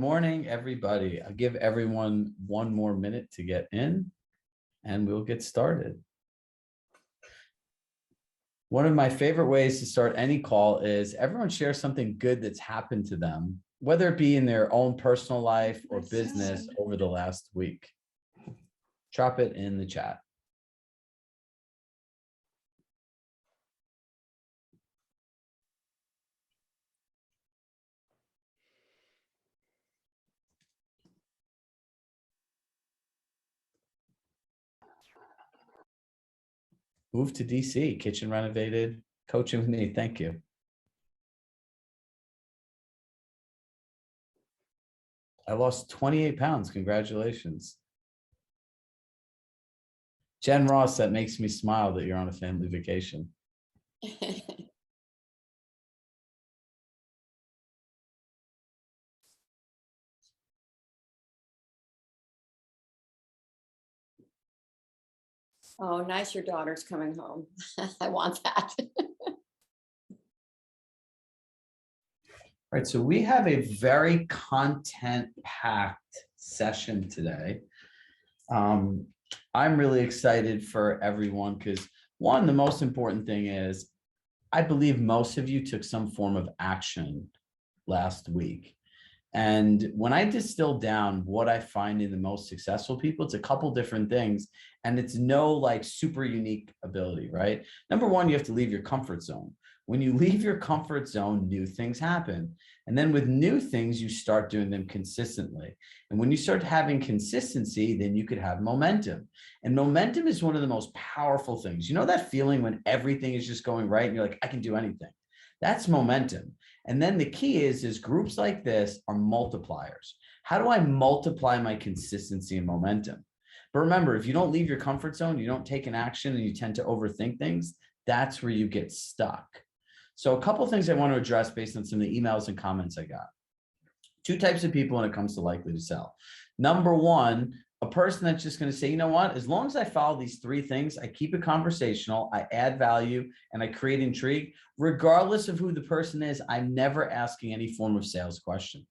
Morning, everybody. I'll give everyone one more minute to get in and we'll get started. One of my favorite ways to start any call is everyone share something good that's happened to them, whether it be in their own personal life or business over the last week. Drop it in the chat. Moved to DC, kitchen renovated, coaching with me. Thank you. I lost 28 pounds. Congratulations. Jen Ross, that makes me smile that you're on a family vacation. Oh, nice. Your daughter's coming home. I want that. All right, so we have a very content-packed session today. I'm really excited for everyone because one, the most important thing is I believe most of you took some form of action last week. And when I distill down what I find in the most successful people, it's a couple different things. And it's no like super unique ability, right? Number one, you have to leave your comfort zone. When you leave your comfort zone, new things happen. And then with new things, you start doing them consistently. And when you start having consistency, then you could have momentum. And momentum is one of the most powerful things. You know that feeling when everything is just going right and you're like, I can do anything. That's momentum. And then the key is groups like this are multipliers. How do I multiply my consistency and momentum? But remember, if you don't leave your comfort zone, you don't take an action and you tend to overthink things, that's where you get stuck. So a couple of things I want to address based on some of the emails and comments I got. Two types of people when it comes to likely to sell. Number one, a person that's just going to say, you know what, as long as I follow these three things, I keep it conversational, I add value, and I create intrigue, regardless of who the person is, I'm never asking any form of sales question,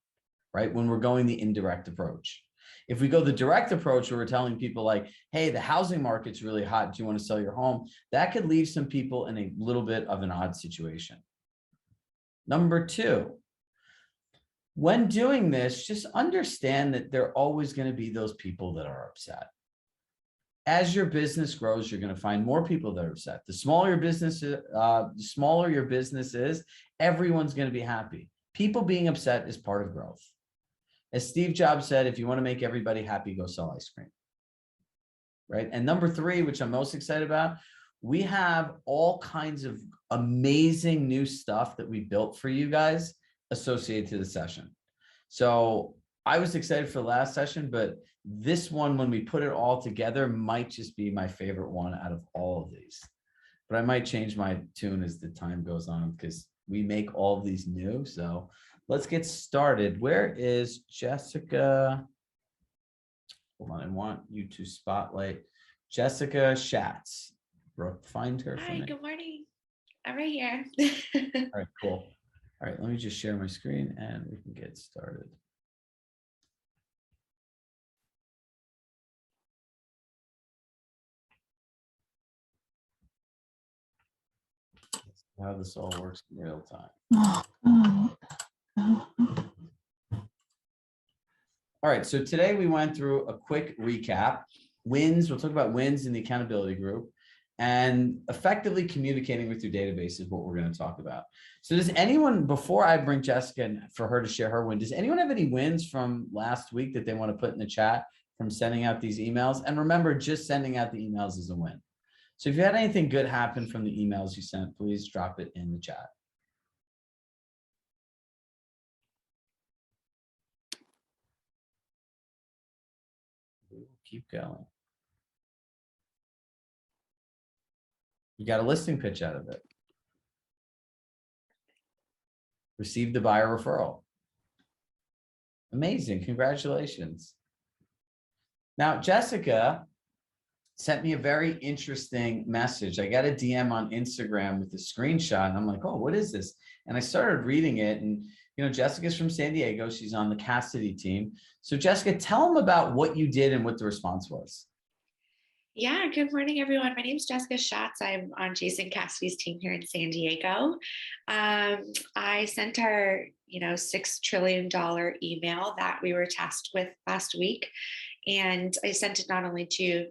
right? When we're going the indirect approach. If we go the direct approach where we're telling people like, hey, the housing market's really hot, do you want to sell your home? That could leave some people in a little bit of an odd situation. Number two, when doing this, just understand that there are always going to be those people that are upset. As your business grows, you're going to find more people that are upset. The smaller your business is, everyone's going to be happy. People being upset is part of growth. As Steve Jobs said, if you want to make everybody happy, go sell ice cream. Right? And number three, which I'm most excited about, we have all kinds of amazing new stuff that we built for you guys associated to the session. So I was excited for the last session, but this one, when we put it all together, might just be my favorite one out of all of these. But I might change my tune as the time goes on because we make all of these new. So let's get started. Where is Jessica? Hold on, I want you to spotlight Jessica Schatz. Brooke, find her for me. Hi, good morning. I'm right here. All right, cool. All right, let me just share my screen and we can get started. Let's see how this all works in real time. All right, so today we went through a quick recap. Wins, we'll talk about wins in the accountability group, and effectively communicating with your database is what we're going to talk about. So does anyone, before I bring Jessica in for her to share her win, does anyone have any wins from last week that they want to put in the chat from sending out these emails? And remember, just sending out the emails is a win. So if you had anything good happen from the emails you sent, please drop it in the chat. We will keep going. You got a listing pitch out of it. Received the buyer referral. Amazing, congratulations. Now, Jessica sent me a very interesting message. I got a DM on Instagram with a screenshot and I'm like, oh, what is this? And I started reading it and Jessica's from San Diego. She's on the Cassidy team. So Jessica, tell them about what you did and what the response was. Yeah, good morning, everyone. My name is Jessica Schatz. I'm on Jason Cassidy's team here in San Diego. I sent our, $6 trillion email that we were tasked with last week. And I sent it not only to,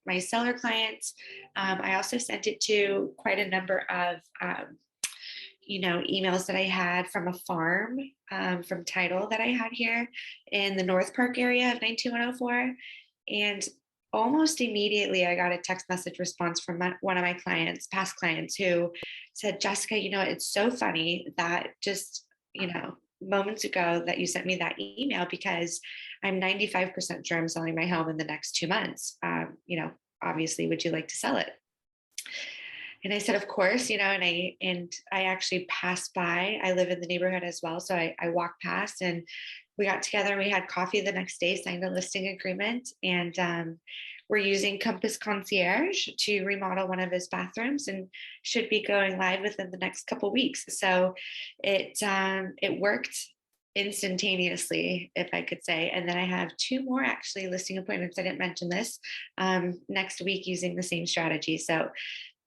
my seller clients, I also sent it to quite a number of, emails that I had from a farm, from title that I had here in the North Park area of 92104. And almost immediately, I got a text message response from one of my clients, past clients, who said, Jessica, it's so funny that just, moments ago that you sent me that email, because I'm 95% sure I'm selling my home in the next 2 months. Obviously, would you like to sell it? And I said, of course, and I actually passed by. I live in the neighborhood as well. So I walked past and we got together and we had coffee the next day, signed a listing agreement. And we're using Compass Concierge to remodel one of his bathrooms and should be going live within the next couple of weeks. So it worked instantaneously, if I could say. And then I have 2 more actually listing appointments. I didn't mention this, next week using the same strategy. So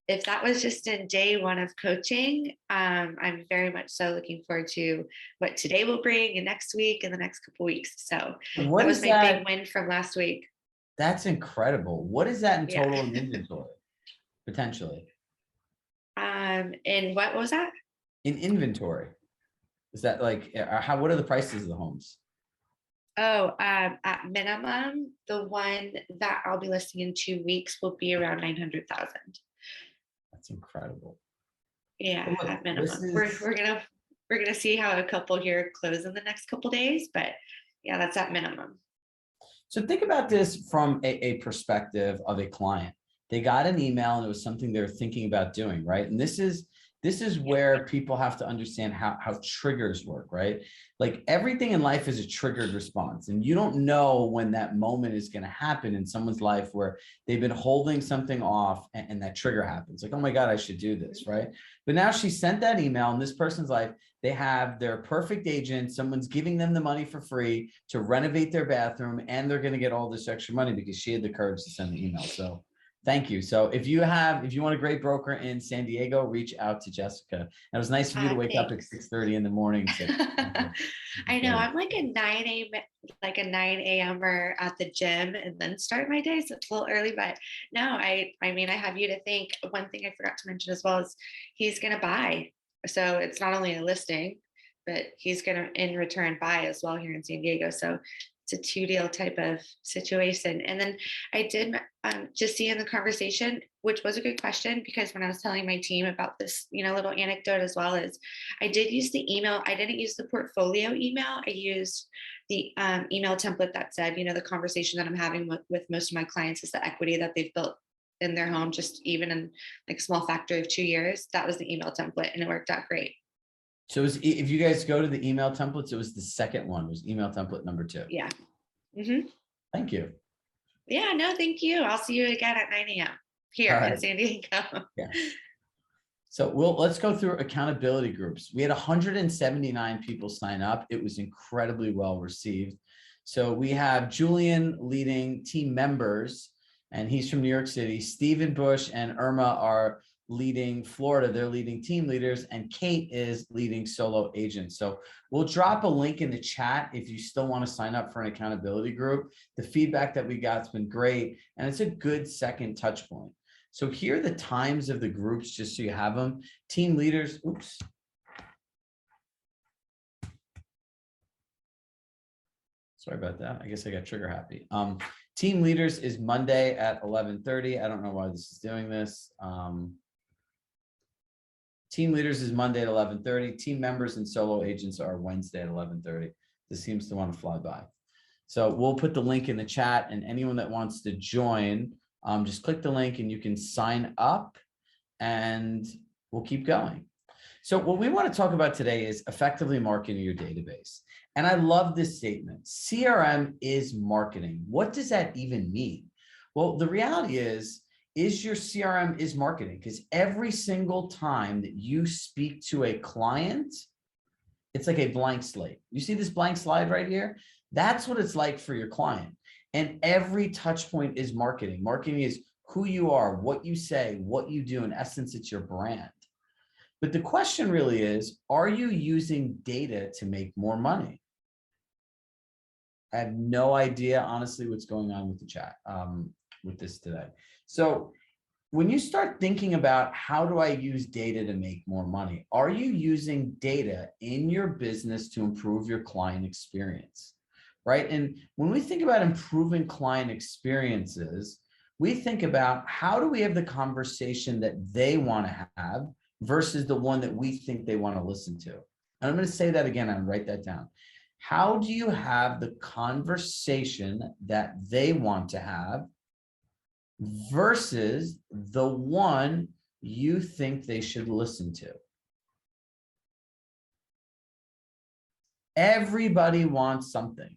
if that was just in day 1 of coaching, I'm very much so looking forward to what today will bring and next week and the next couple of weeks. So What that was is my that? big win from last week. That's incredible. What is that in Yeah. total in inventory, potentially? And what was that? In inventory. Is that like, what are the prices of the homes? Oh, at minimum, the one that I'll be listing in 2 weeks will be around 900,000. That's incredible. Yeah, Well, look, at minimum. We're gonna see how a couple here close in the next couple days, but yeah, that's at minimum. So think about this from a perspective of a client. They got an email and it was something they're thinking about doing, right? And this is where people have to understand how triggers work, right? Like everything in life is a triggered response, and you don't know when that moment is going to happen in someone's life where they've been holding something off and that trigger happens. Like, oh my God, I should do this, right? But now she sent that email and this person's life, they have their perfect agent, someone's giving them the money for free to renovate their bathroom, and they're going to get all this extra money because she had the courage to send the email. So thank you. So if you want a great broker in San Diego, reach out to Jessica. And it was nice of you to wake up at 6:30 in the morning. I know, I'm like a 9 a.m.er at the gym and then start my day. So it's a little early, but no, I mean, I have you to thank. One thing I forgot to mention as well is he's going to buy. So it's not only a listing, but he's going to in return buy as well here in San Diego. So it's a 2-deal type of situation. And then I did just see in the conversation, which was a good question, because when I was telling my team about this, little anecdote as well, as I did use the email. I didn't use the portfolio email. I used the email template that said, the conversation that I'm having with most of my clients is the equity that they've built in their home, just even in like a small factor of 2 years. That was the email template and it worked out great. So if you guys go to the email templates, it was the second one, it was email template number 2. Yeah. Mm-hmm. Thank you. Yeah, no, thank you. I'll see you again at 9 a.m. here in San Diego. Yeah. So let's go through accountability groups. We had 179 people sign up. It was incredibly well received. So we have Julian leading team members, and he's from New York City. Stephen Bush and Irma are leading Florida. They're leading team leaders, and Kate is leading solo agents. So we'll drop a link in the chat if you still want to sign up for an accountability group. The feedback that we got has been great, and it's a good second touch point. So here are the times of the groups, just so you have them. Team leaders, oops. Sorry about that. I guess I got trigger happy. Team leaders is Monday at 11:30. I don't know why this is doing this. Team leaders is Monday at 11:30. Team members and solo agents are Wednesday at 11:30. This seems to want to fly by. So we'll put the link in the chat, and anyone that wants to join, just click the link and you can sign up, and we'll keep going. So what we want to talk about today is effectively marketing your database. And I love this statement. CRM is marketing. What does that even mean? Well, the reality is your CRM is marketing, because every single time that you speak to a client, It's like a blank slate. You see this blank slide right here? That's what it's like for your client. And every touch point is marketing. Marketing is who you are, what you say, what you do. In essence, it's your brand. But the question really is, are you using data to make more money? I have no idea, honestly, what's going on with the chat with this today. So when you start thinking about how do I use data to make more money, are you using data in your business to improve your client experience, right? And when we think about improving client experiences, we think about how do we have the conversation that they want to have versus the one that we think they want to listen to. And I'm going to say that again and write that down. How do you have the conversation that they want to have versus the one you think they should listen to? Everybody wants something.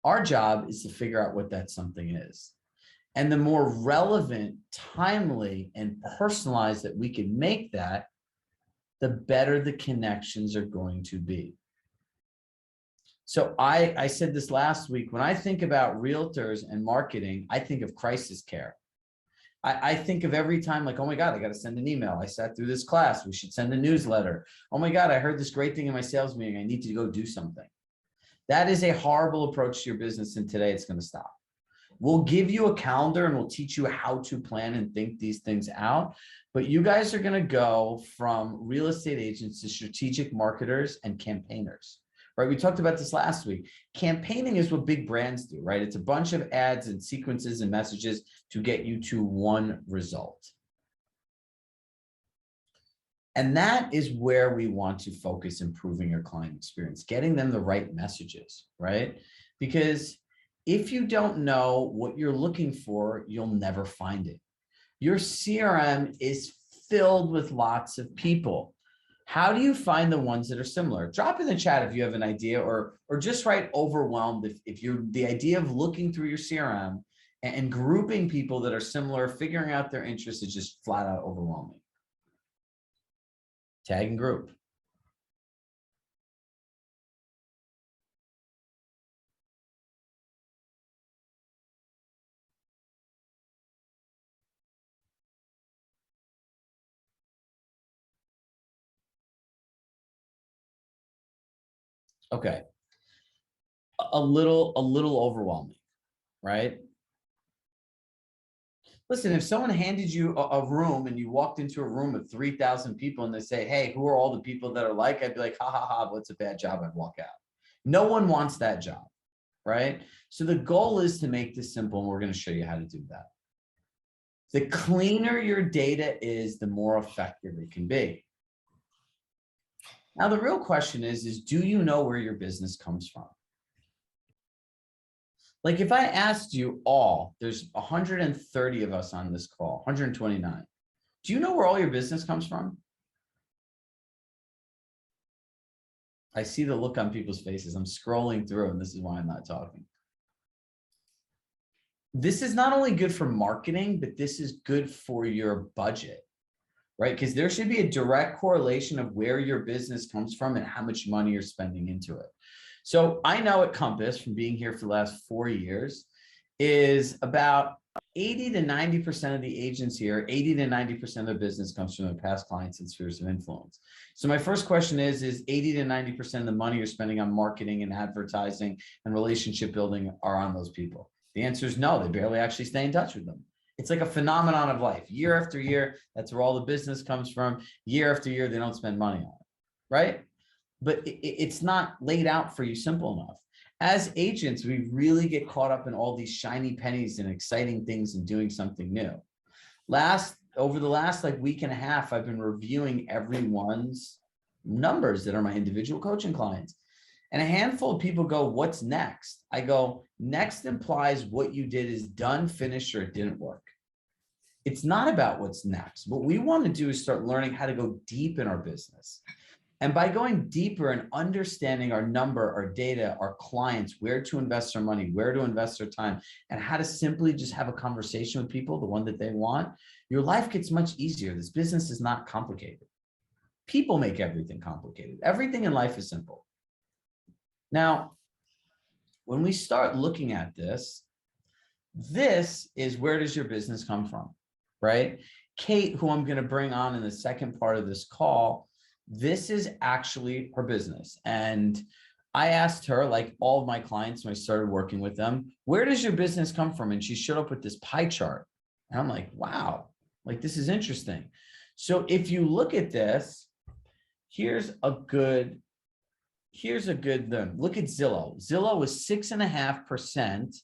Our job is to figure out what that something is. And the more relevant, timely, and personalized that we can make that, the better the connections are going to be. So I said this last week, when I think about realtors and marketing, I think of crisis care. I think of every time like, oh my God, I got to send an email. I sat through this class. We should send a newsletter. Oh my God, I heard this great thing in my sales meeting. I need to go do something. That is a horrible approach to your business. And today it's going to stop. We'll give you a calendar and we'll teach you how to plan and think these things out. But you guys are going to go from real estate agents to strategic marketers and campaigners, right? We talked about this last week. Campaigning is what big brands do, right? It's a bunch of ads and sequences and messages to get you to one result. And that is where we want to focus improving your client experience, getting them the right messages, right? Because if you don't know what you're looking for, you'll never find it. Your CRM is filled with lots of people. How do you find the ones that are similar? Drop in the chat if you have an idea, or just write overwhelmed if you're the idea of looking through your CRM and grouping people that are similar, figuring out their interests is just flat out overwhelming. Tag and group. Okay. A little overwhelming, right? Listen, if someone handed you a room and you walked into a room with 3,000 people and they say, hey, who are all the people that are like, I'd be like, ha ha ha, what's a bad job? I'd walk out. No one wants that job, right? So the goal is to make this simple, and we're going to show you how to do that. The cleaner your data is, the more effective it can be. Now, the real question is do you know where your business comes from? Like if I asked you all, there's 130 of us on this call, 129. Do you know where all your business comes from? I see the look on people's faces. I'm scrolling through, and this is why I'm not talking. This is not only good for marketing, but this is good for your budget, right? Because there should be a direct correlation of where your business comes from and how much money you're spending into it. So I know at Compass, from being here for the last 4 years, is about 80 to 90% of the agents here, 80 to 90% of their business comes from their past clients and spheres of influence. So my first question is 80 to 90% of the money you're spending on marketing and advertising and relationship building are on those people? The answer is no, they barely actually stay in touch with them. It's like a phenomenon of life. Year after year, that's where all the business comes from. Year after year, they don't spend money on it, right? But it's not laid out for you simple enough. As agents, we really get caught up in all these shiny pennies and exciting things and doing something new. Over the last like week and a half, I've been reviewing everyone's numbers that are my individual coaching clients. And a handful of people go, what's next? I go, next implies what you did is done, finished, or it didn't work. It's not about what's next. What we want to do is start learning how to go deep in our business. And by going deeper and understanding our number, our data, our clients, where to invest our money, where to invest our time, and how to simply just have a conversation with people, the one that they want, your life gets much easier. This business is not complicated. People make everything complicated. Everything in life is simple. Now, when we start looking at this, this is where does your business come from, right? Kate, who I'm going to bring on in the second part of this call, this is actually her business. And I asked her, like all of my clients when I started working with them, where does your business come from? And she showed up with this pie chart. And I'm like, wow, like this is interesting. So if you look at this, here's a good look at Zillow. Zillow is 6.5%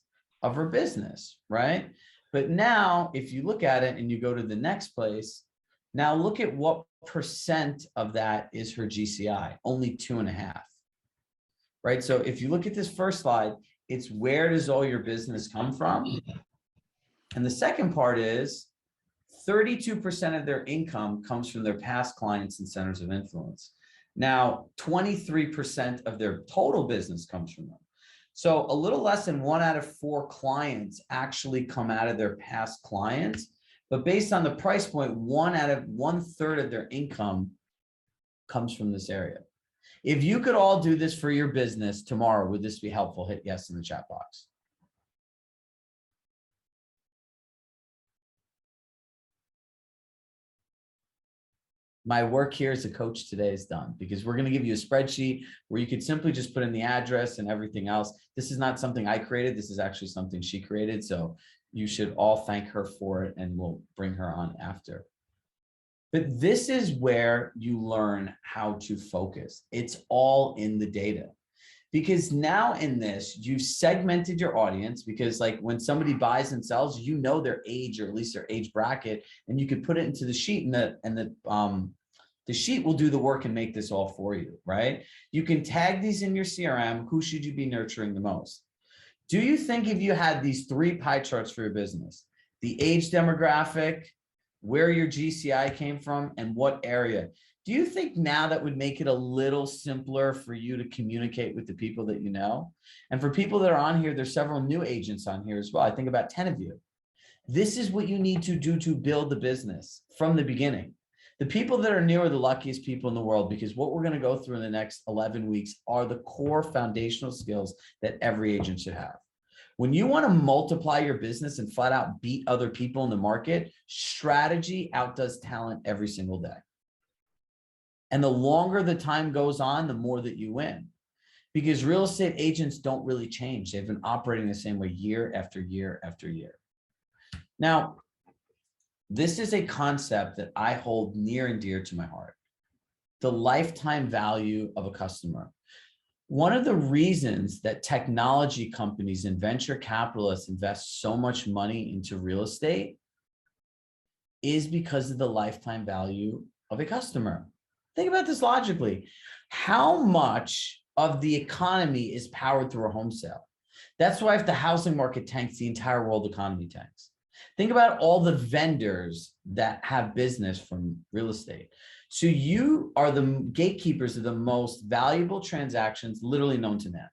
of her business, right? But now if you look at it and you go to the next place, now look at what percent of that is her GCI, only 2.5, right? So if you look at this first slide, it's where does all your business come from? And the second part is 32% of their income comes from their past clients and centers of influence. Now, 23% of their total business comes from them. So a little less than 1 out of 4 clients actually come out of their past clients. But based on the price point, 1/3 of their income comes from this area. If you could all do this for your business tomorrow, would this be helpful? Hit yes in the chat box. My work here as a coach today is done because we're going to give you a spreadsheet where you could simply just put in the address and everything else. This is not something I created. This is actually something she created. So you should all thank her for it, and we'll bring her on after. But this is where you learn how to focus. It's all in the data. Because now in this, you've segmented your audience, because like when somebody buys and sells, you know their age, or at least their age bracket, and you could put it into the sheet, and the sheet will do the work and make this all for you, right? You can tag these in your CRM. Who should you be nurturing the most? Do you think if you had these 3 pie charts for your business, the age demographic, where your GCI came from, and what area, do you think now that would make it a little simpler for you to communicate with the people that you know? And for people that are on here, there's several new agents on here as well. I think about 10 of you. This is what you need to do to build the business from the beginning. The people that are new are the luckiest people in the world, because what we're going to go through in the next 11 weeks are the core foundational skills that every agent should have. When you want to multiply your business and flat out beat other people in the market, strategy outdoes talent every single day. And the longer the time goes on, the more that you win. Because real estate agents don't really change. They've been operating the same way year after year after year. Now, this is a concept that I hold near and dear to my heart: the lifetime value of a customer. One of the reasons that technology companies and venture capitalists invest so much money into real estate is because of the lifetime value of a customer. Think about this logically. How much of the economy is powered through a home sale? That's why if the housing market tanks, the entire world economy tanks. Think about all the vendors that have business from real estate. So you are the gatekeepers of the most valuable transactions literally known to man.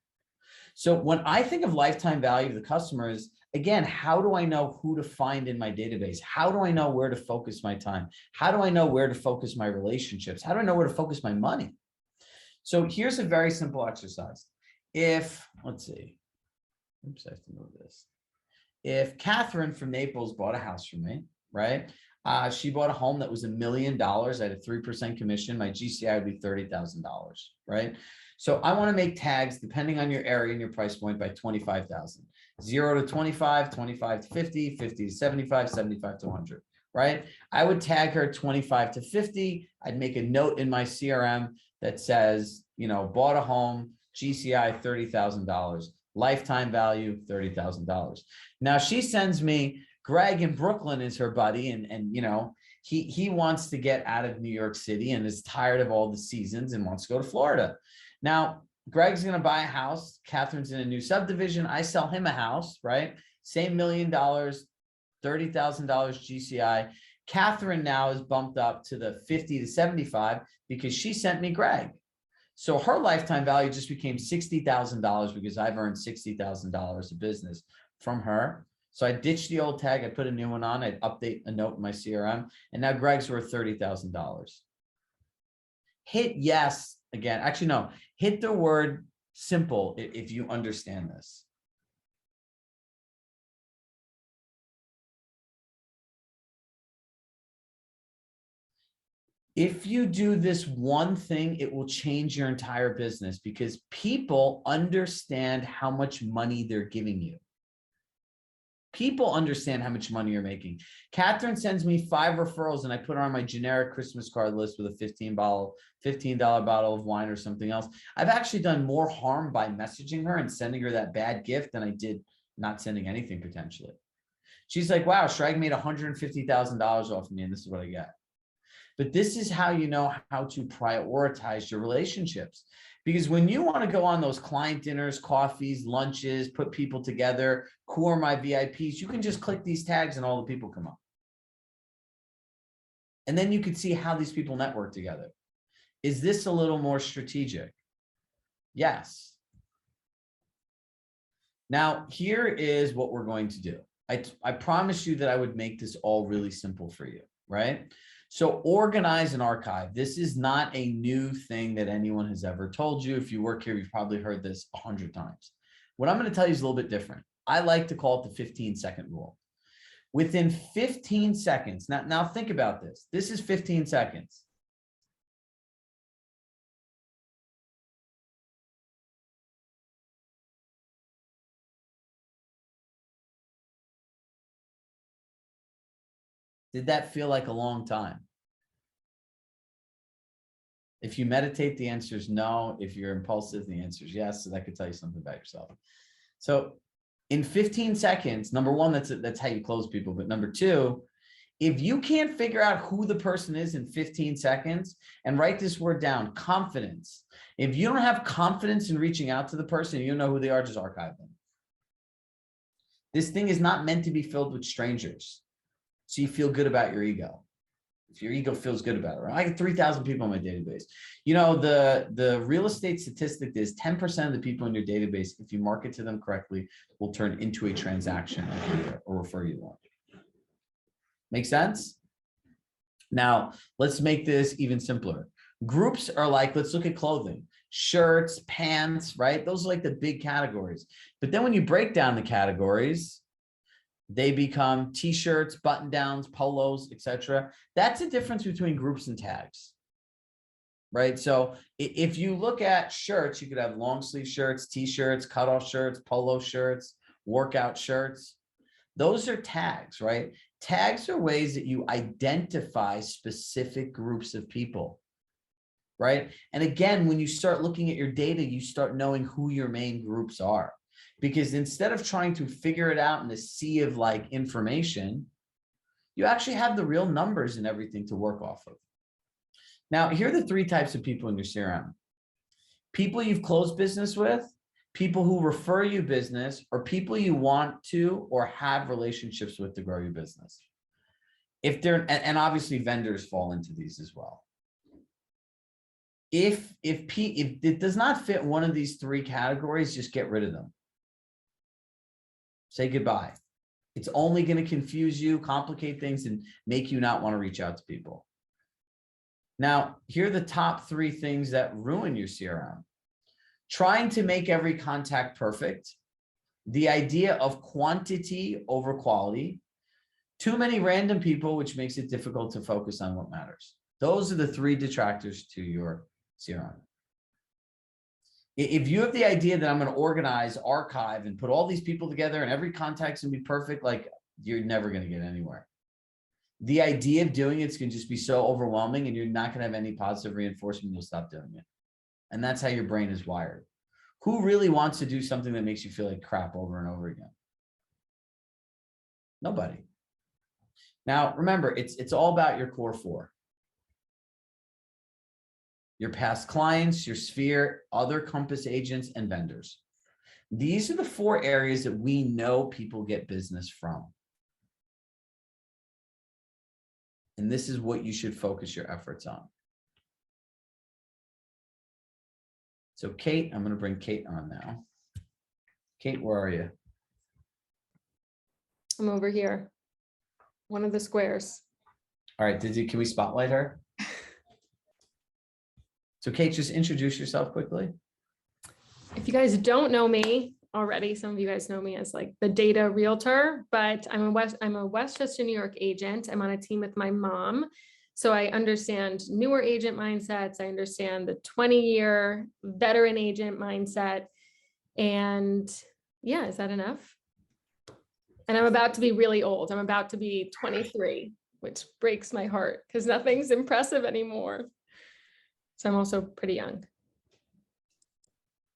So when I think of lifetime value of the customers, again, how do I know who to find in my database? How do I know where to focus my time? How do I know where to focus my relationships? How do I know where to focus my money? So here's a very simple exercise. Let's see, oops, I have to move this. If Catherine from Naples bought a house from me, right? She bought a home that was $1 million. I had a 3% commission. My GCI would be $30,000, right? So I want to make tags depending on your area and your price point by 25,000. 0 to 25, 25 to 50, 50 to 75, 75 to 100, right? I would tag her 25 to 50. I'd make a note in my CRM that says, bought a home, GCI $30,000. Lifetime value, $30,000. Now she sends me, Greg in Brooklyn is her buddy. And he wants to get out of New York City and is tired of all the seasons and wants to go to Florida. Now, Greg's going to buy a house. Catherine's in a new subdivision. I sell him a house, right? Same $1 million, $30,000 GCI. Catherine now is bumped up to the 50 to 75 because she sent me Greg. So her lifetime value just became $60,000 because I've earned $60,000 of business from her. So I ditched the old tag. I put a new one on. I'd update a note in my CRM. And now Greg's worth $30,000. hit yes again. Actually, no, hit the word simple if you understand this. If you do this one thing, it will change your entire business because people understand how much money they're giving you. People understand how much money you're making. Catherine sends me 5 referrals and I put her on my generic Christmas card list with a $15 bottle of wine or something else. I've actually done more harm by messaging her and sending her that bad gift than I did not sending anything potentially. She's like, wow, Chirag made $150,000 off of me and this is what I get. But this is how you know how to prioritize your relationships. Because when you want to go on those client dinners, coffees, lunches, put people together, who are my VIPs, you can just click these tags and all the people come up. And then you can see how these people network together. Is this a little more strategic? Yes. Now, here is what we're going to do. I promised you that I would make this all really simple for you, right? So organize and archive. This is not a new thing that anyone has ever told you. If you work here, you've probably heard this 100 times. What I'm going to tell you is a little bit different. I like to call it the 15-second rule. Within 15 seconds, now think about this. This is 15 seconds. Did that feel like a long time? If you meditate, the answer is no. If you're impulsive, the answer is yes. So that could tell you something about yourself. So in 15 seconds, number one, that's how you close people. But number two, if you can't figure out who the person is in 15 seconds, and write this word down, confidence. If you don't have confidence in reaching out to the person, you don't know who they are, just archive them. This thing is not meant to be filled with strangers. So you feel good about your ego. If your ego feels good about it, right? I get 3,000 people on my database. You know, the real estate statistic is 10% of the people in your database, if you market to them correctly, will turn into a transaction or refer you to one. Make sense? Now, let's make this even simpler. Groups are like, let's look at clothing, shirts, pants, right? Those are like the big categories. But then when you break down the categories, they become t-shirts, button downs, polos, etc. That's the difference between groups and tags, right? So if you look at shirts, you could have long sleeve shirts, t-shirts, cutoff shirts, polo shirts, workout shirts. Those are tags, right? Tags are ways that you identify specific groups of people, right? And again, when you start looking at your data, you start knowing who your main groups are. Because instead of trying to figure it out in a sea of like information, you actually have the real numbers and everything to work off of. Now, here are the 3 types of people in your CRM. People you've closed business with, people who refer you business, or people you want to or have relationships with to grow your business. If they're, and obviously vendors fall into these as well. If it does not fit one of these 3 categories, just get rid of them. Say goodbye. It's only going to confuse you, complicate things, and make you not want to reach out to people. Now, here are the top 3 things that ruin your CRM. Trying to make every contact perfect. The idea of quantity over quality. Too many random people, which makes it difficult to focus on what matters. Those are the 3 detractors to your CRM. If you have the idea that I'm going to organize, archive, and put all these people together and every contact's going to be perfect, like you're never going to get anywhere. The idea of doing it's going to just be so overwhelming and you're not going to have any positive reinforcement. You'll stop doing it. And that's how your brain is wired. Who really wants to do something that makes you feel like crap over and over again? Nobody. Now, remember, it's all about your core 4. Your past clients, your sphere, other Compass agents, and vendors. These are the 4 areas that we know people get business from. And this is what you should focus your efforts on. So Kate, I'm going to bring Kate on now. Kate, where are you? I'm over here. One of the squares. All right, can we spotlight her? So Kate, just introduce yourself quickly. If you guys don't know me already, some of you guys know me as like the data realtor, but I'm a Westchester, New York agent. I'm on a team with my mom. So I understand newer agent mindsets. I understand the 20-year veteran agent mindset. And yeah, is that enough? And I'm about to be really old. I'm about to be 23, which breaks my heart because nothing's impressive anymore. So I'm also pretty young.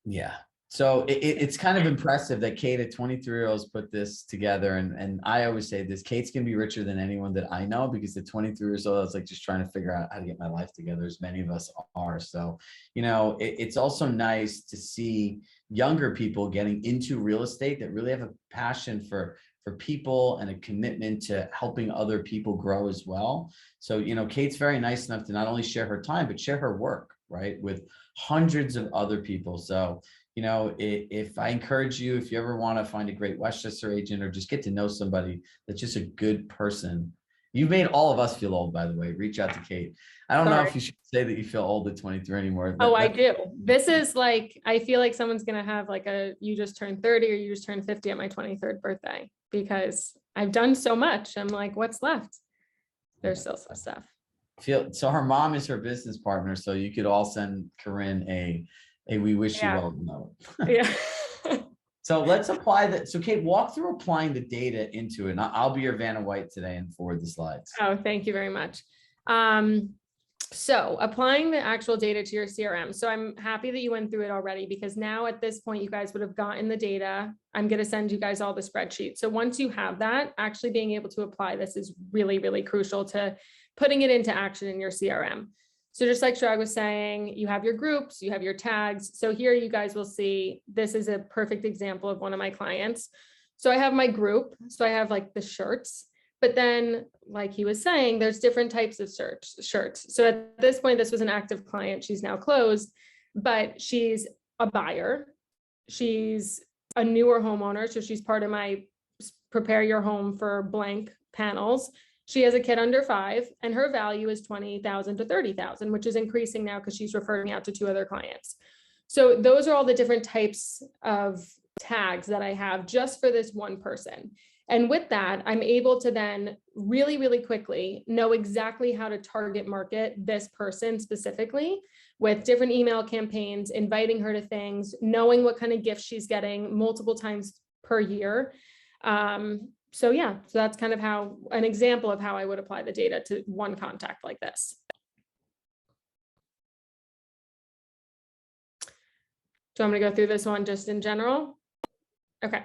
Yeah. So it's kind of impressive that Kate at 23-year-olds put this together. And I always say this, Kate's going to be richer than anyone that I know, because at 23 years old, I was like just trying to figure out how to get my life together, as many of us are. So, you know, it's also nice to see younger people getting into real estate that really have a passion for people and a commitment to helping other people grow as well. So, you know, Kate's very nice enough to not only share her time, but share her work, right, with hundreds of other people. So, you know, if I encourage you, if you ever want to find a great Westchester agent or just get to know somebody that's just a good person, you've made all of us feel old, by the way. Reach out to Kate. I don't know if you should say that you feel old at 23 anymore. Oh, I do. This is like, I feel like someone's going to have like you just turned 30 or you just turned 50 at my 23rd birthday, because I've done so much. I'm like, what's left? There's still some stuff. So her mom is her business partner. So you could all send Corinne a we wish you well note. Yeah. So let's apply that. So Kate, walk through applying the data into it. And I'll be your Vanna White today and forward the slides. Oh, thank you very much. So applying the actual data to your CRM. So I'm happy that you went through it already, because now at this point, you guys would have gotten the data. I'm going to send you guys all the spreadsheets. So once you have that, actually being able to apply this is really, really crucial to putting it into action in your CRM. So just like Chirag was saying, you have your groups, you have your tags. So here you guys will see, this is a perfect example of one of my clients. So I have my group. So I have like the shirts, but then like he was saying, there's different types of shirts. So at this point, this was an active client. She's now closed, but she's a buyer. She's a newer homeowner. So she's part of my prepare your home for blank panels. She has a kid under 5 and her value is 20,000 to 30,000, which is increasing now because she's referring me out to 2 other clients. So those are all the different types of tags that I have just for this one person. And with that, I'm able to then really, really quickly know exactly how to target market this person specifically with different email campaigns, inviting her to things, knowing what kind of gifts she's getting multiple times per year. So yeah, so that's kind of how an example of how I would apply the data to one contact like this. So I'm going to go through this one just in general. Okay.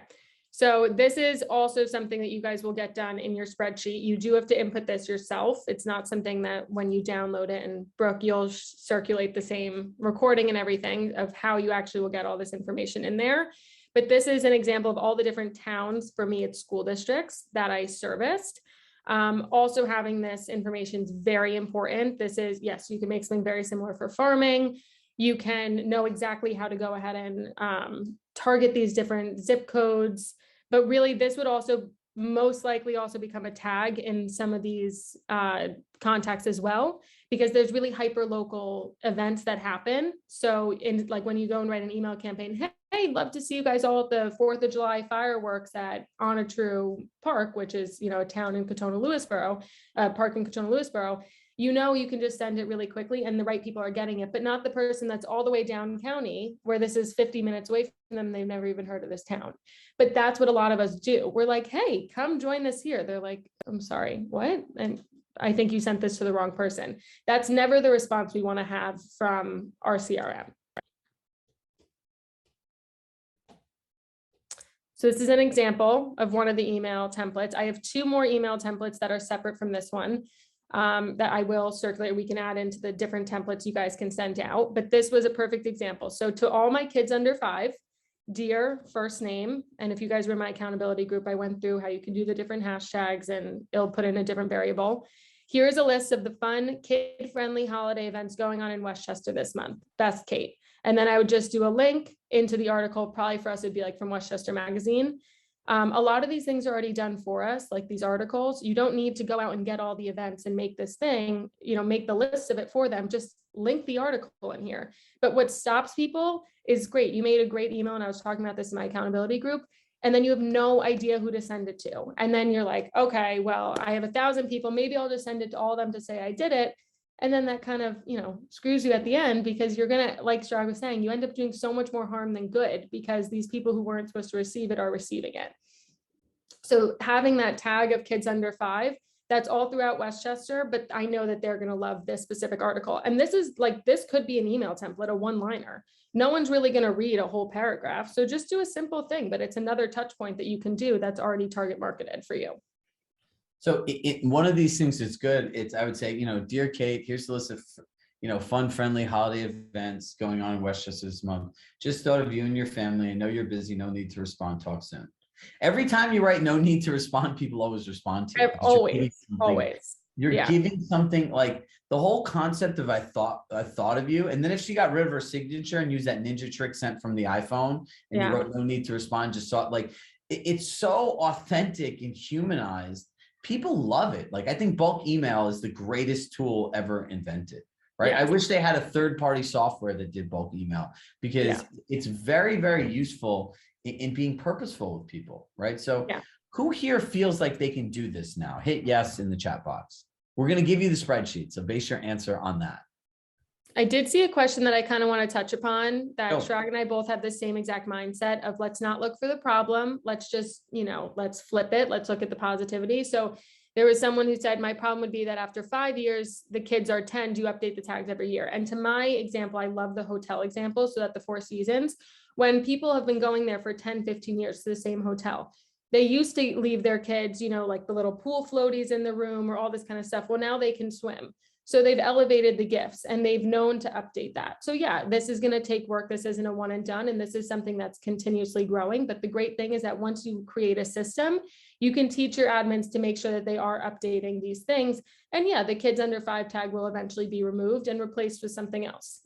So this is also something that you guys will get done in your spreadsheet. You do have to input this yourself. It's not something that when you download it, and Brooke, you'll circulate the same recording and everything of how you actually will get all this information in there. But this is an example of all the different towns, for me, it's school districts that I serviced. Also having this information is very important. This is, yes, you can make something very similar for farming. You can know exactly how to go ahead and target these different zip codes, but really this would also most likely also become a tag in some of these contacts as well, because there's really hyper local events that happen. So in like when you go and write an email campaign, hey, love to see you guys all at the 4th of July fireworks at Onatru Park, which is, you know, a town in Katona-Lewisboro, park in Katona-Lewisboro. You know, you can just send it really quickly and the right people are getting it, but not the person that's all the way down county where this is 50 minutes away from them. They've never even heard of this town. But that's what a lot of us do. We're like, hey, come join us here. They're like, I'm sorry, what? And I think you sent this to the wrong person. That's never the response we want to have from our CRM. So this is an example of one of the email templates. I have 2 more email templates that are separate from this one. That I will circulate. We can add into the different templates you guys can send out, but this was a perfect example. So to all my kids under 5, dear first name. And if you guys were in my accountability group, I went through how you can do the different hashtags and it'll put in a different variable. Here's a list of the fun kid-friendly holiday events going on in Westchester this month. That's Kate. And then I would just do a link into the article. Probably for us, it'd be like from Westchester Magazine. A lot of these things are already done for us, like these articles. You don't need to go out and get all the events and make this thing, you know, make the list of it for them. Just link the article in here. But what stops people is great. You made a great email, and I was talking about this in my accountability group. And then you have no idea who to send it to. And then you're like, okay, well, I have 1,000 people. Maybe I'll just send it to all of them to say I did it. And then that kind of, screws you at the end, because you're going to, like Chirag was saying, you end up doing so much more harm than good, because these people who weren't supposed to receive it are receiving it. So having that tag of kids under 5, that's all throughout Westchester, but I know that they're going to love this specific article. And this could be an email template, a one-liner. No one's really going to read a whole paragraph. So just do a simple thing, but it's another touch point that you can do that's already target marketed for you. So one of these things that's good, I would say, dear Kate, here's the list of, fun, friendly holiday events going on in Westchester this month. Just thought of you and your family. I know you're busy. No need to respond. Talk soon. Every time you write no need to respond, people always respond to you. Always. You're giving something, like the whole concept of I thought of you. And then if she got rid of her signature and used that ninja trick sent from the iPhone, and you wrote no need to respond, just saw it, it's so authentic and humanized. People love it. I think bulk email is the greatest tool ever invented, right? Yes. I wish they had a third-party software that did bulk email, because it's very, very useful in being purposeful with people, right? So who here feels like they can do this now? Hit yes in the chat box. We're going to give you the spreadsheet, so base your answer on that. I did see a question that I kind of want to touch upon, that Chirag and I both have the same exact mindset of, let's not look for the problem. Let's just, let's flip it. Let's look at the positivity. So there was someone who said, my problem would be that after 5 years, the kids are 10, do you update the tags every year? And to my example, I love the hotel example. So that the Four Seasons, when people have been going there for 10, 15 years to the same hotel, they used to leave their kids, like the little pool floaties in the room or all this kind of stuff. Well, now they can swim. So they've elevated the gifts, and they've known to update that. So yeah, this is going to take work. This isn't a one and done. And this is something that's continuously growing. But the great thing is that once you create a system, you can teach your admins to make sure that they are updating these things. And yeah, the kids under 5 tag will eventually be removed and replaced with something else.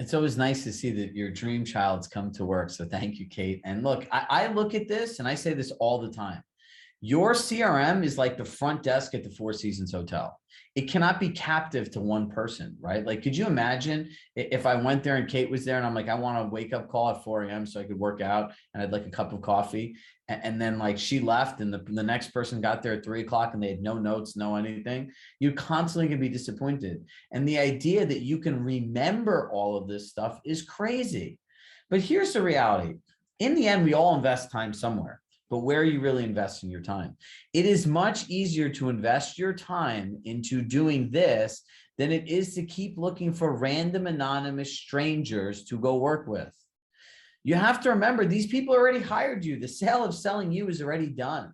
It's always nice to see that your dream child's come to work. So thank you, Kate. And look, I look at this and I say this all the time. Your CRM is like the front desk at the Four Seasons Hotel. It cannot be captive to one person, right? Could you imagine if I went there and Kate was there and I'm like, I want a wake up call at 4 a.m. so I could work out, and I'd like a cup of coffee. And then she left, and the next person got there at 3 o'clock and they had no notes, no anything. You're constantly going to be disappointed. And the idea that you can remember all of this stuff is crazy. But here's the reality. In the end, we all invest time somewhere. But where are you really investing your time? It is much easier to invest your time into doing this than it is to keep looking for random anonymous strangers to go work with. You have to remember, these people already hired you. The sale of selling you is already done.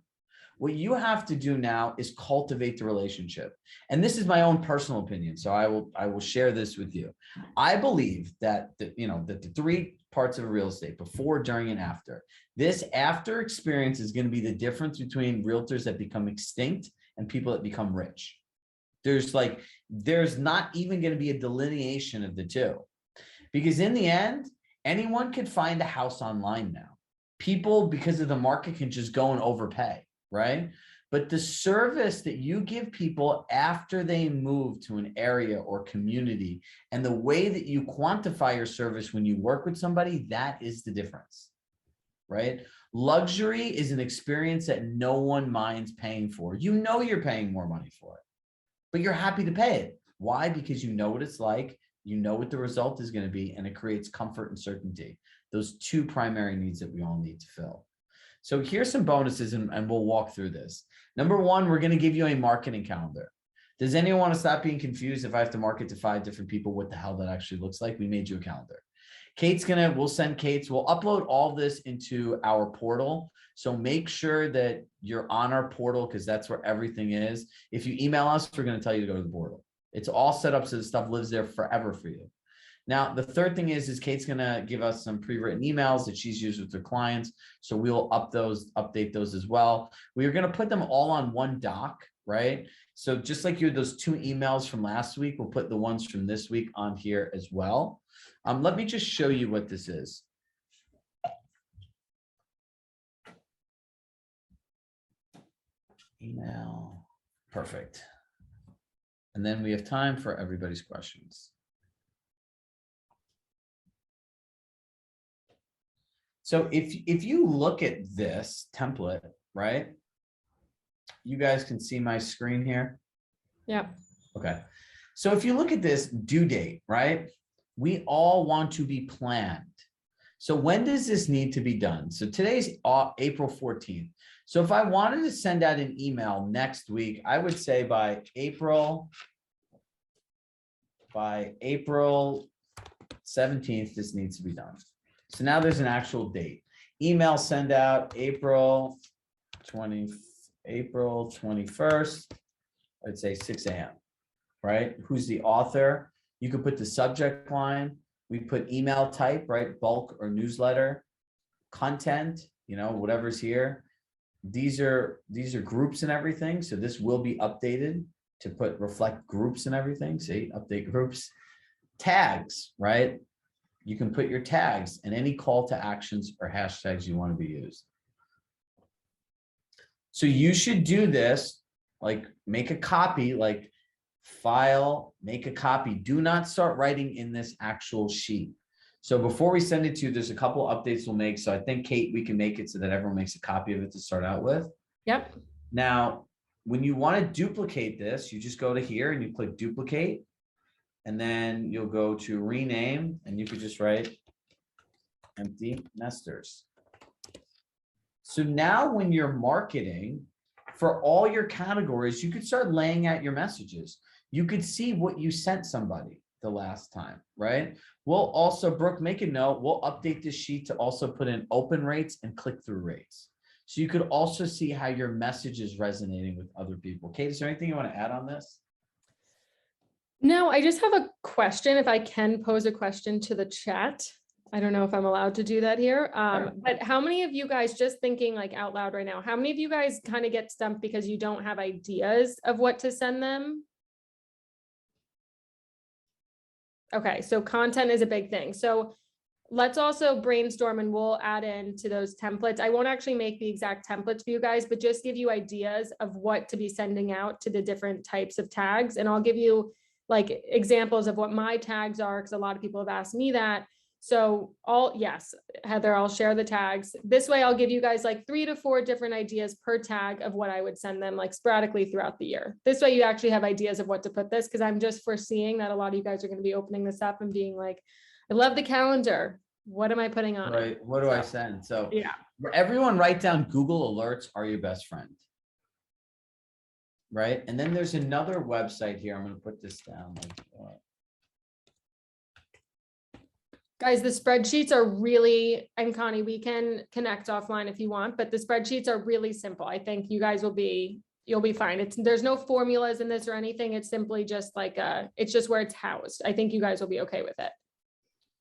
What you have to do now is cultivate the relationship. And this is my own personal opinion, so I will share this with you. I believe that that the 3 parts of a real estate, before, during, and after. This after experience is going to be the difference between realtors that become extinct and people that become rich. There's not even going to be a delineation of the two, because in the end, anyone could find a house online now. People, because of the market, can just go and overpay, right? But the service that you give people after they move to an area or community, and the way that you quantify your service when you work with somebody, that is the difference, right? Luxury is an experience that no one minds paying for. You're paying more money for it, but you're happy to pay it. Why? Because you know what it's like, you know what the result is going to be, and it creates comfort and certainty. Those 2 primary needs that we all need to fill. So here's some bonuses, and we'll walk through this. Number 1, we're going to give you a marketing calendar. Does anyone want to stop being confused if I have to market to 5 different people, what the hell that actually looks like? We made you a calendar. We'll send Kate's, we'll upload all this into our portal. So make sure that you're on our portal, because that's where everything is. If you email us, we're going to tell you to go to the portal. It's all set up so the stuff lives there forever for you. Now, the third thing is Kate's going to give us some pre-written emails that she's used with her clients. So we'll update those as well. We are going to put them all on one doc, right? So just like you had those 2 emails from last week, we'll put the ones from this week on here as well. Let me just show you what this is. Email. Perfect. And then we have time for everybody's questions. So if you look at this template, right? You guys can see my screen here. Yeah. Okay. So if you look at this due date, right? We all want to be planned. So when does this need to be done? So today's April 14th. So if I wanted to send out an email next week, I would say by April 17th, this needs to be done. So now there's an actual date. Email send out April 21st, I'd say 6 a.m. Right? Who's the author? You could put the subject line. We put email type, right? Bulk or newsletter, content, whatever's here. These are groups and everything. So this will be updated to reflect groups and everything. See, update groups. Tags, right? You can put your tags and any call to actions or hashtags you want to be used. So you should do this, like make a copy, like file, make a copy. Do not start writing in this actual sheet. So before we send it to you, there's a couple updates we'll make. So I think, Kate, we can make it so that everyone makes a copy of it to start out with. Yep. Now, when you want to duplicate this, you just go to here and you click duplicate. And then you'll go to rename and you could just write empty nesters. So now when you're marketing for all your categories, you could start laying out your messages. You could see what you sent somebody the last time, right? We'll also, Brooke, make a note. We'll update this sheet to also put in open rates and click-through rates. So you could also see how your message is resonating with other people. Kate, is there anything you want to add on this? No, I just have a question. If I can pose a question to the chat. I don't know if I'm allowed to do that here. But how many of you guys, just thinking like out loud right now, how many of you guys kind of get stumped because you don't have ideas of what to send them? Okay, so content is a big thing. So let's also brainstorm and we'll add in to those templates. I won't actually make the exact templates for you guys, but just give you ideas of what to be sending out to the different types of tags. And I'll give you like examples of what my tags are, because a lot of people have asked me that. So yes, Heather, I'll share the tags. This way I'll give you guys like 3 to 4 different ideas per tag of what I would send them like sporadically throughout the year. This way you actually have ideas of what to put this, because I'm just foreseeing that a lot of you guys are going to be opening this up and being like, I love the calendar. What am I putting on? Right. What do I send? So yeah, everyone write down Google Alerts are your best friend. Right. And then there's another website here. I'm going to put this down. guys, the spreadsheets are really, and Connie, we can connect offline if you want, but the spreadsheets are really simple. I think you guys you'll be fine. There's no formulas in this or anything. It's simply just like it's just where it's housed. I think you guys will be okay with it.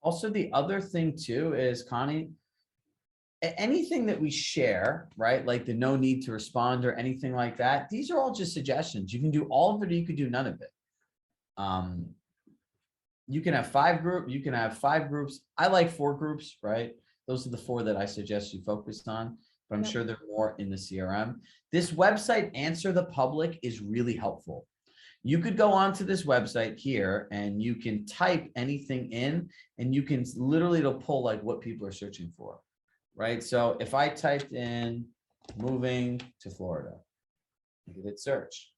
Also, the other thing too is, Connie, anything that we share, right? Like the no need to respond or anything like that. These are all just suggestions. You can do all of it or you could do none of it. You can have 5 groups. You can have 5 groups. I like 4 groups, right? Those are the 4 that I suggest you focused on, but I'm sure there are more in the CRM. This website, Answer the Public, is really helpful. You could go onto this website here and you can type anything in and you can literally, it'll pull like what people are searching for, right? So if I typed in moving to Florida, you can hit search.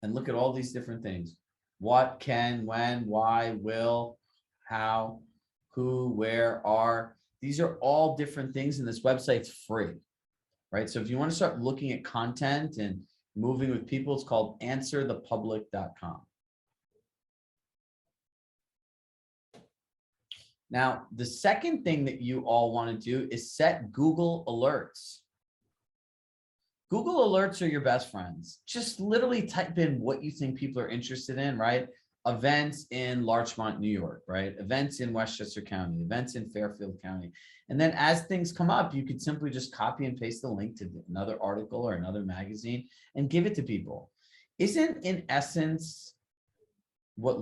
And look at all these different things. What, can, when, why, will, how, who, where, are. These are all different things, and this website's free, right? So if you want to start looking at content and moving with people, it's called answerthepublic.com. Now, the second thing that you all want to do is set Google Alerts. Google Alerts are your best friends. Just literally type in what you think people are interested in, right? Events in Larchmont, New York, right? Events in Westchester County, events in Fairfield County. And then as things come up, you could simply just copy and paste the link to another article or another magazine and give it to people. Isn't in essence,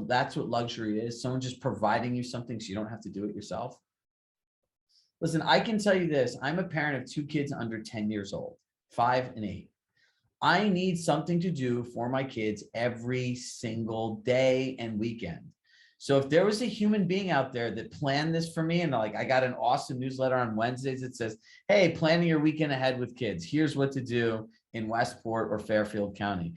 that's what luxury is? Someone just providing you something so you don't have to do it yourself. Listen, I can tell you this. I'm a parent of 2 kids under 10 years old, 5 and 8. I need something to do for my kids every single day and weekend. So if there was a human being out there that planned this for me, and like I got an awesome newsletter on Wednesdays that says, hey, planning your weekend ahead with kids, here's what to do in Westport or Fairfield County.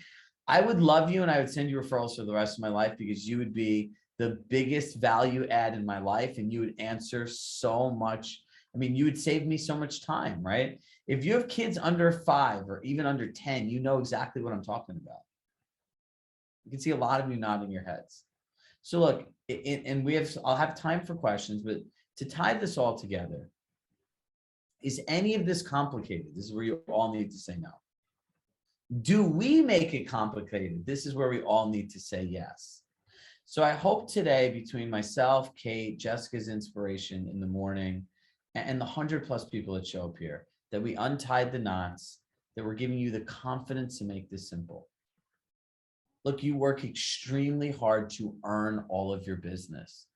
I would love you and I would send you referrals for the rest of my life because you would be the biggest value add in my life and you would answer so much. I mean, you would save me so much time, right? If you have kids under 5 or even under 10, you know exactly what I'm talking about. You can see a lot of you nodding your heads. So look, and I'll have time for questions, but to tie this all together, is any of this complicated? This is where you all need to say no. Do we make it complicated? This is where we all need to say yes. So I hope today, between myself, Kate, Jessica's inspiration in the morning, and the 100+ people that show up here, that we untied the knots, that we're giving you the confidence to make this simple. Look, you work extremely hard to earn all of your business.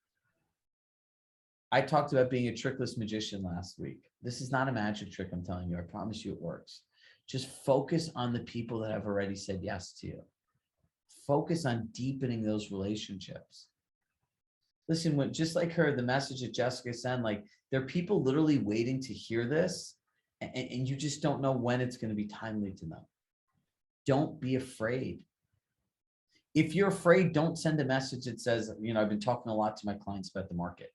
I talked about being a trickless magician last week. This is not a magic trick, I'm telling you. I promise you it works. Just focus on the people that have already said yes to you. Focus on deepening those relationships. Listen, just like her, the message that Jessica sent, like there are people literally waiting to hear this, and you just don't know when it's going to be timely to them. Don't be afraid. If you're afraid, don't send a message that says, I've been talking a lot to my clients about the market.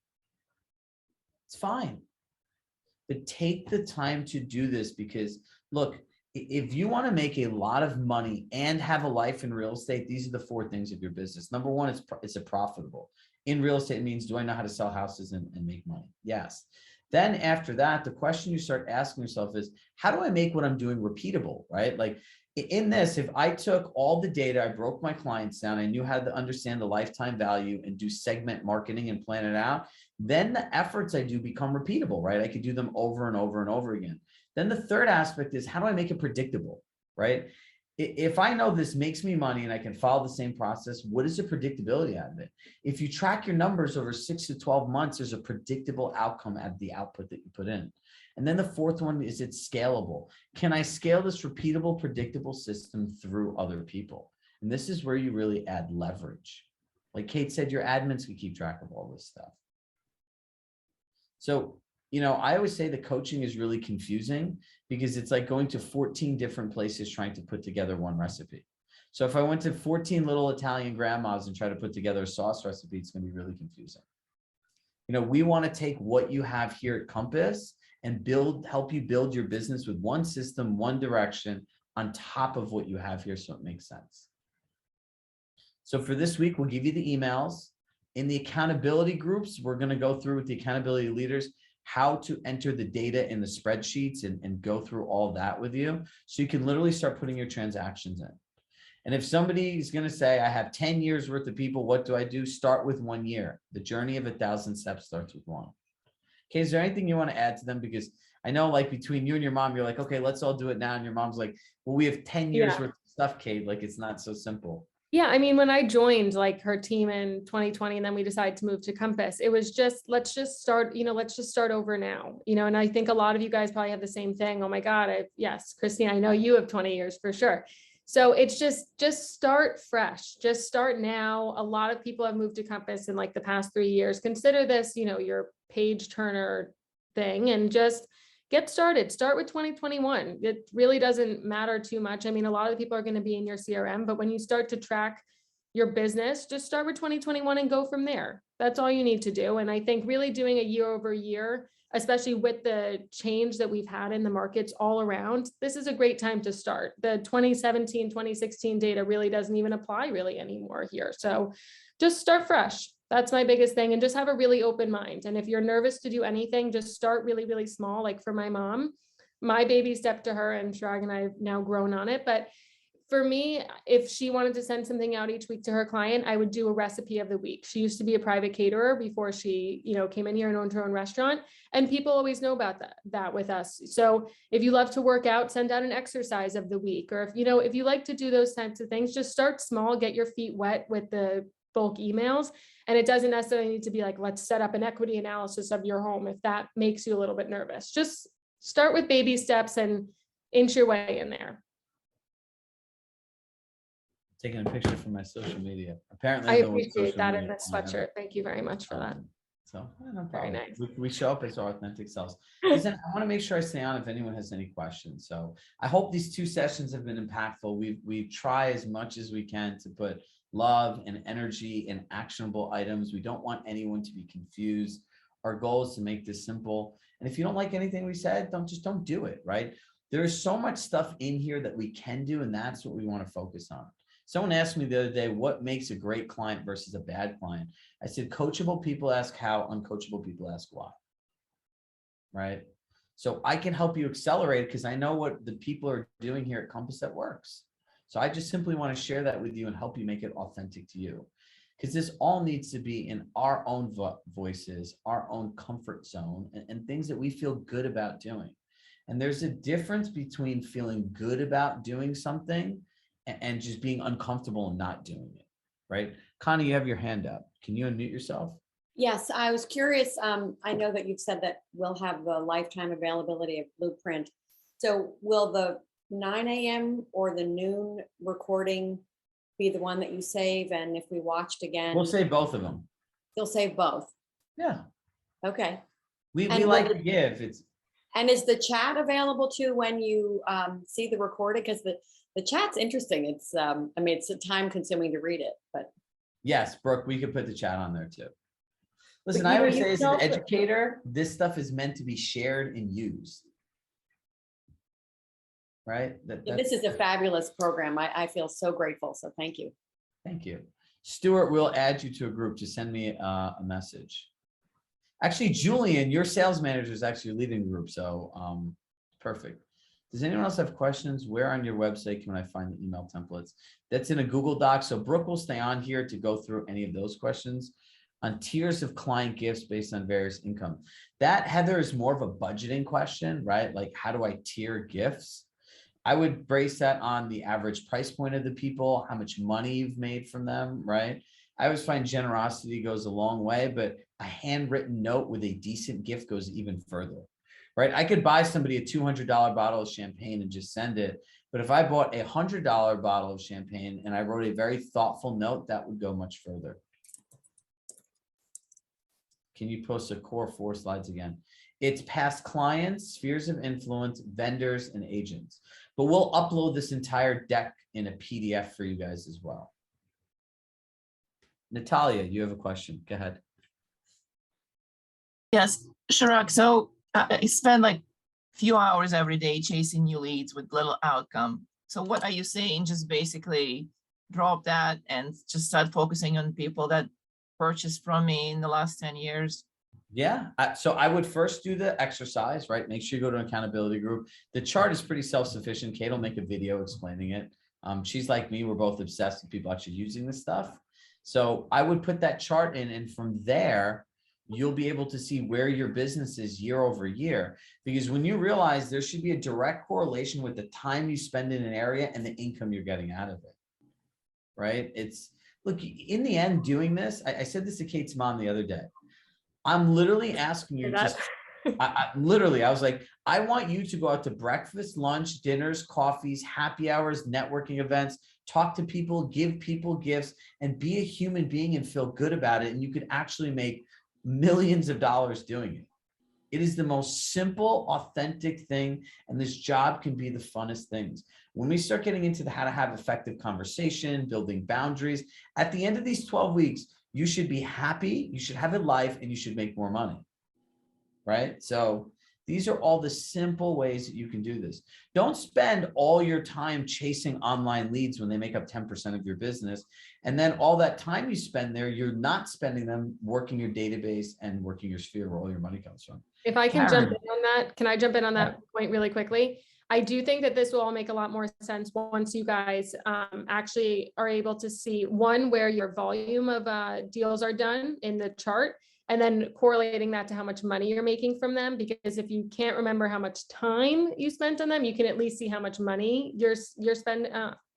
It's fine. But take the time to do this because, look, if you want to make a lot of money and have a life in real estate, these are the 4 things of your business. Number 1, it's a profitable. In real estate, it means, do I know how to sell houses and make money? Yes. Then after that, the question you start asking yourself is, how do I make what I'm doing repeatable, right? Like in this, if I took all the data, I broke my clients down, I knew how to understand the lifetime value and do segment marketing and plan it out, then the efforts I do become repeatable, right? I could do them over and over and over again. Then the third aspect is, how do I make it predictable, right? If I know this makes me money and I can follow the same process, what is the predictability out of it? If you track your numbers over 6 to 12 months, there's a predictable outcome out of the output that you put in. And then the fourth one is, it's scalable. Can I scale this repeatable, predictable system through other people? And this is where you really add leverage. Like Kate said, your admins can keep track of all this stuff. So, I always say the coaching is really confusing because it's like going to 14 different places trying to put together one recipe. So if I went to 14 little Italian grandmas and try to put together a sauce recipe, it's going to be really confusing. We want to take what you have here at Compass and help you build your business with one system, one direction on top of what you have here, so it makes sense. So for this week, we'll give you the emails. In the accountability groups, we're going to go through with the accountability leaders how to enter the data in the spreadsheets and go through all that with you. So you can literally start putting your transactions in. And if somebody is going to say, I have 10 years worth of people, what do I do? Start with 1 year. The journey of 1,000 steps starts with 1. Okay, is there anything you want to add to them? Because I know like between you and your mom, you're like, okay, let's all do it now. And your mom's like, well, we have 10 years worth of stuff, Kate. Like it's not so simple. Yeah, I mean, when I joined like her team in 2020 and then we decided to move to Compass, it was just, let's just start over now, and I think a lot of you guys probably have the same thing. Oh my God, yes, Christine, I know you have 20 years for sure. So it's just start fresh, just start now. A lot of people have moved to Compass in like the past 3 years. Consider this, your page turner thing and just get started. Start with 2021. It really doesn't matter too much. I mean, a lot of the people are going to be in your CRM, but when you start to track your business, just start with 2021 and go from there. That's all you need to do. And I think really doing a year over year, especially with the change that we've had in the markets all around, this is a great time to start. The 2017, 2016 data really doesn't even apply really anymore here. So just start fresh. That's my biggest thing. And just have a really open mind. And if you're nervous to do anything, just start really, really small. Like for my mom, my baby stepped to her and Chirag and I have now grown on it. But for me, if she wanted to send something out each week to her client, I would do a recipe of the week. She used to be a private caterer before she, came in here and owned her own restaurant. And people always know about that with us. So if you love to work out, send out an exercise of the week. Or if you like to do those types of things, just start small, get your feet wet with the bulk emails. And it doesn't necessarily need to be like, let's set up an equity analysis of your home if that makes you a little bit nervous. Just start with baby steps and inch your way in there. Taking a picture from my social media. Apparently, I I'm the one with appreciate social that in media this on there. sweatshirt. Thank you very much for that. So no Very problem. nice. We show up as our authentic selves. Listen, I want to make sure I stay on if anyone has any questions. So I hope these 2 sessions have been impactful. We try as much as we can to put love and energy and actionable items. We don't want anyone to be confused. Our goal is to make this simple. And if you don't like anything we said, don't do it, right? There is so much stuff in here that we can do, and that's what we want to focus on. Someone asked me the other day, what makes a great client versus a bad client? I said, coachable people ask how, uncoachable people ask why, right? So I can help you accelerate because I know what the people are doing here at Compass that works. So I just simply want to share that with you and help you make it authentic to you. Because this all needs to be in our own voices, our own comfort zone, and things that we feel good about doing. And there's a difference between feeling good about doing something and just being uncomfortable and not doing it, right? Connie, you have your hand up. Can you unmute yourself? Yes, I was curious. I know that you've said that we'll have the lifetime availability of Blueprint. So will the 9 a.m. or the noon recording be the one that you save? And if we watched again, We'll save both of them. you'll save both. Yeah. Okay. We And like will to give. And is the chat available too when you see the recording? Because the chat's interesting. It's I mean, it's time consuming to read it, but Yes, Brooke, we could put the chat on there too. Listen, But, I you know, always you say as can an also- educator, this stuff is meant to be shared and used. Right? this is a fabulous program. I feel so grateful. So thank you. Thank you. Stuart, we'll add you to a group. Just send me a message. Actually, Julian, your sales manager is actually leading the group. So perfect. Does anyone else have questions? Where on your website can I find the email templates? That's in a Google Doc. So Brooke will stay on here to go through any of those questions on tiers of client gifts based on various income. That, Heather, is more of a budgeting question, right? Like, how do I tier gifts? I would base that on the average price point of the people, how much money you've made from them, right? I always find generosity goes a long way, but a handwritten note with a decent gift goes even further, right? I could buy somebody a $200 bottle of champagne and just send it. But if I bought a $100 bottle of champagne and I wrote a very thoughtful note, that would go much further. Can you post a core 4 slides again? It's past clients, spheres of influence, vendors, and agents. But we'll upload this entire deck in a PDF for you guys as well. Natalia, you have a question. Go ahead. Yes, Chirag. So I spend like few hours every day chasing new leads with little outcome. So what are you saying? Just basically drop that and just start focusing on people that purchased from me in the last 10 years? Yeah. So I would first do the exercise, right? Make sure you go to an accountability group. The chart is pretty self-sufficient. Kate will make a video explaining it. She's like me. We're both obsessed with people actually using this stuff. So I would put that chart in, and from there, you'll be able to see where your business is year over year. Because when you realize there should be a direct correlation with the time you spend in an area and the income you're getting out of it, right? Look, in the end, doing this, I said this to Kate's mom the other day. I'm literally asking you to, I was like, I want you to go out to breakfast, lunch, dinners, coffees, happy hours, networking events, talk to people, give people gifts, and be a human being and feel good about it. And you could actually make millions of dollars doing it. It is the most simple, authentic thing. And this job can be the funnest things. When we start getting into how to have effective conversation, building boundaries, at the end of these 12 weeks, you should be happy, you should have a life, and you should make more money, right? So these are all the simple ways that you can do this. Don't spend all your time chasing online leads when they make up 10% of your business. And then all that time you spend there, you're not spending them working your database and working your sphere where all your money comes from. If I can Karen. jump in on that, can I jump in on that point really quickly? I do think that this will all make a lot more sense once you guys actually are able to see, one, where your volume of deals are done in the chart, and then correlating that to how much money you're making from them. Because if you can't remember how much time you spent on them, you can at least see how much money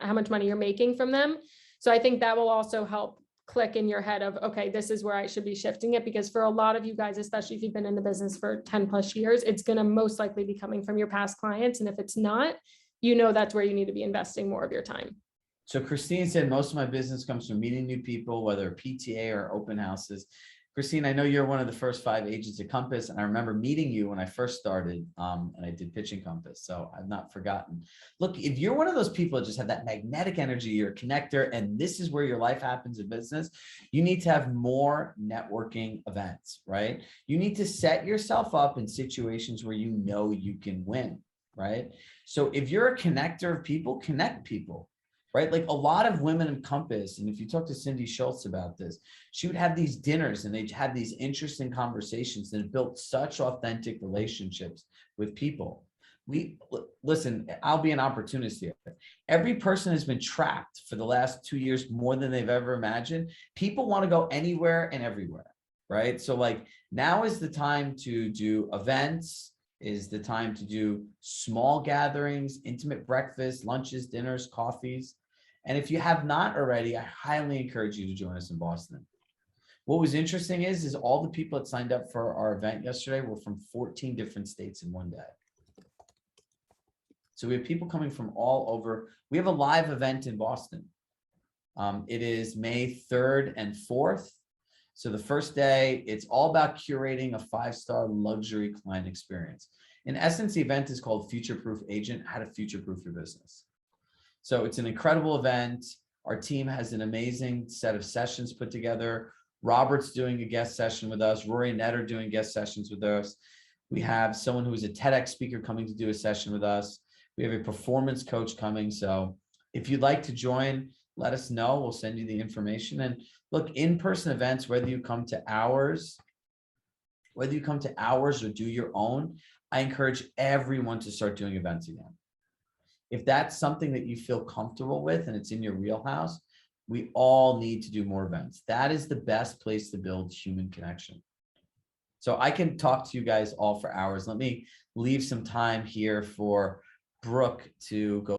how much money you're making from them. So I think that will also help click in your head of, okay, this is where I should be shifting it. Because for a lot of you guys, especially if you've been in the business for 10 plus years, it's going to most likely be coming from your past clients. And if it's not, you know, that's where you need to be investing more of your time. So Christine said, most of my business comes from meeting new people, whether PTA or open houses. Christine, I know you're one of the first 5 agents at Compass, and I remember meeting you when I first started, and I did pitching Compass, so I've not forgotten. Look, if you're one of those people that just have that magnetic energy, you're a connector, and this is where your life happens in business, you need to have more networking events, right? You need to set yourself up in situations where you know you can win, right? So if you're a connector of people, connect people. Right? Like a lot of women in Compass, and if you talk to Cindy Schultz about this, she would have these dinners and they'd have these interesting conversations and it built such authentic relationships with people. Listen, I'll be an opportunist here. Every person has been tracked for the last 2 years more than they've ever imagined. People want to go anywhere and everywhere, right? So like now is the time to do events, is the time to do small gatherings, intimate breakfasts, lunches, dinners, coffees. And if you have not already, I highly encourage you to join us in Boston. What was interesting is all the people that signed up for our event yesterday were from 14 different states in one day. So we have people coming from all over. We have a live event in Boston. It is May 3rd and 4th. So the first day, it's all about curating a 5-star luxury client experience. In essence, the event is called Future Proof Agent, How to Future-Proof Your Business. So it's an incredible event. Our team has an amazing set of sessions put together. Robert's doing a guest session with us. Rory and Ned are doing guest sessions with us. We have someone who is a TEDx speaker coming to do a session with us. We have a performance coach coming. So if you'd like to join, let us know. We'll send you the information. And look, in-person events, whether you come to ours or do your own, I encourage everyone to start doing events again. If that's something that you feel comfortable with and it's in your wheelhouse, we all need to do more events. That is the best place to build human connection. So I can talk to you guys all for hours. Let me leave some time here for Brooke to go